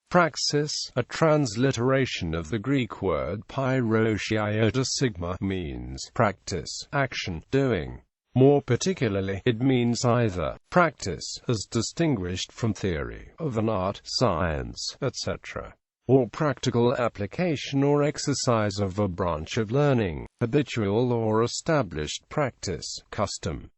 Praxis, a transliteration of the Greek word pyrrhosia sigma, means practice, action, doing. More particularly, it means either practice, as distinguished from theory, of an art, science, etc., or practical application or exercise of a branch of learning, habitual or established practice, custom.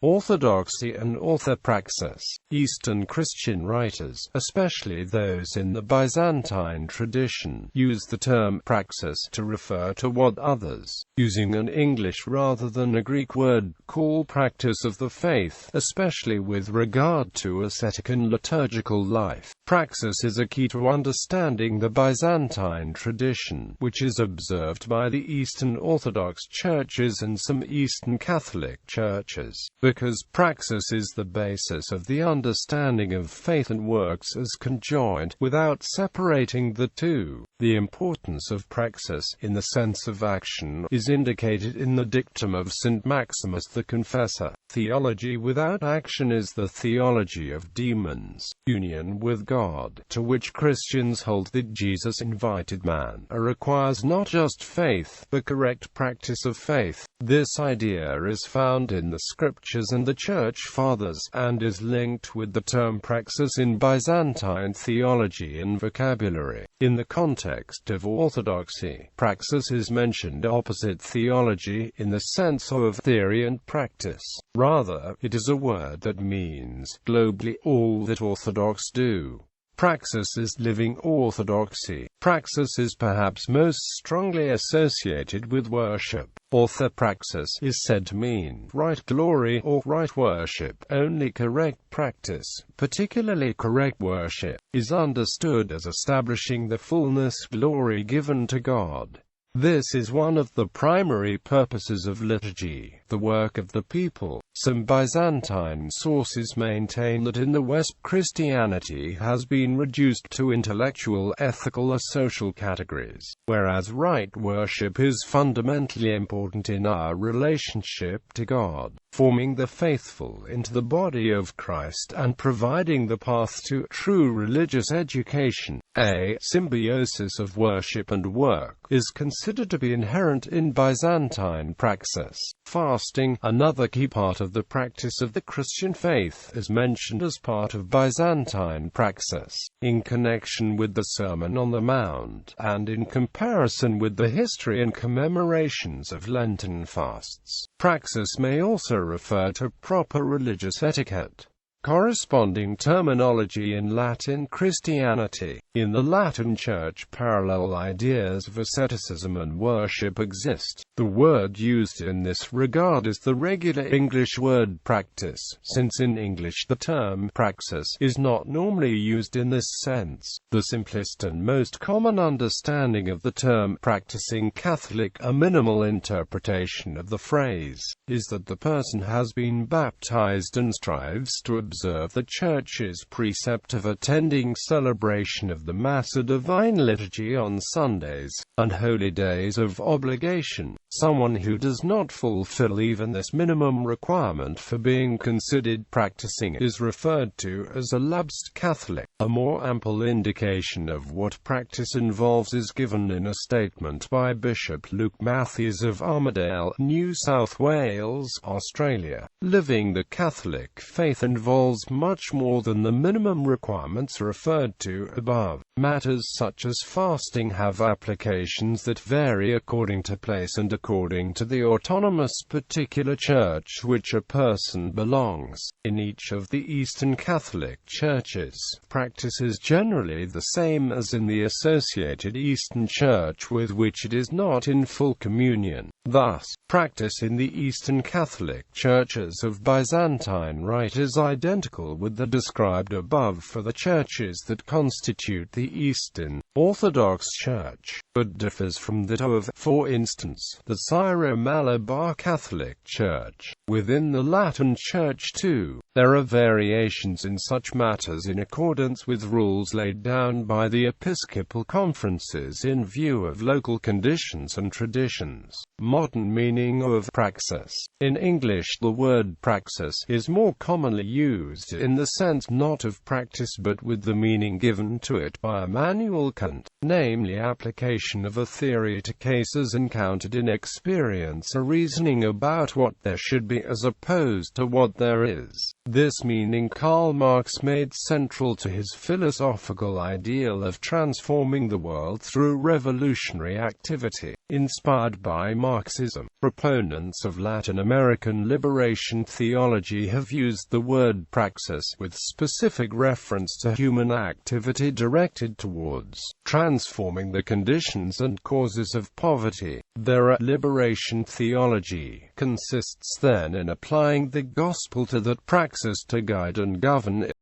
Orthodoxy and orthopraxis. Eastern Christian writers, especially those in the Byzantine tradition, use the term praxis to refer to what others, using an English rather than a Greek word, call practice of the faith, especially with regard to ascetic and liturgical life. Praxis is a key to understanding the Byzantine tradition, which is observed by the Eastern Orthodox churches and some Eastern Catholic churches, because praxis is the basis of the understanding of faith and works as conjoined, without separating the two. The importance of praxis, in the sense of action, is indicated in the dictum of St. Maximus the Confessor. Theology without action is the theology of demons. Union with God, to which Christians hold that Jesus invited man, requires not just faith, but correct practice of faith. This idea is found in the Scriptures and the Church Fathers, and is linked with the term praxis in Byzantine theology and vocabulary. In the context of orthodoxy, praxis is mentioned opposite theology, in the sense of theory and practice. Rather, it is a word that means, globally, all that Orthodox do. Praxis is living orthodoxy. Praxis is perhaps most strongly associated with worship. Orthopraxis is said to mean right glory or right worship. Only correct practice, particularly correct worship, is understood as establishing the fullness glory given to God. This is one of the primary purposes of liturgy, the work of the people. Some Byzantine sources maintain that in the West Christianity has been reduced to intellectual, ethical or social categories, whereas right worship is fundamentally important in our relationship to God, forming the faithful into the body of Christ and providing the path to true religious education. A symbiosis of worship and work is considered to be inherent in Byzantine praxis. Fasting, another key part of the practice of the Christian faith, is mentioned as part of Byzantine praxis, in connection with the Sermon on the Mount, and in comparison with the history and commemorations of Lenten fasts. Praxis may also refer to proper religious etiquette. Corresponding terminology in Latin Christianity. In the Latin Church, parallel ideas of asceticism and worship exist. The word used in this regard is the regular English word practice, since in English the term praxis is not normally used in this sense. The simplest and most common understanding of the term practicing Catholic, a minimal interpretation of the phrase, is that the person has been baptized and strives to observe the Church's precept of attending celebration of the Mass or Divine Liturgy on Sundays, and holy days of obligation. Someone who does not fulfill even this minimum requirement for being considered practicing is referred to as a lapsed Catholic. A more ample indication of what practice involves is given in a statement by Bishop Luke Matthews of Armidale, New South Wales, Australia. Living the Catholic faith involves much more than the minimum requirements referred to above. Matters such as fasting have applications that vary according to place and according to the autonomous particular church which a person belongs. In each of the Eastern Catholic churches, practice is generally the same as in the associated Eastern Church with which it is not in full communion. Thus, practice in the Eastern Catholic churches of Byzantine Rite is identical with the described above for the churches that constitute the Eastern Orthodox Church, but differs from that of, for instance, the Syro-Malabar Catholic Church. Within the Latin Church too, there are variations in such matters in accordance with rules laid down by the episcopal conferences in view of local conditions and traditions. Modern meaning of praxis. In English, the word word praxis is more commonly used in the sense not of practice but with the meaning given to it by Immanuel Kant, namely application of a theory to cases encountered in experience, a reasoning about what there should be as opposed to what there is. This meaning Karl Marx made central to his philosophical ideal of transforming the world through revolutionary activity. Inspired by Marxism, proponents of Latin American liberation theology have used the word praxis with specific reference to human activity directed towards transforming the conditions and causes of poverty. Their liberation theology consists then in applying the gospel to that praxis to guide and govern it.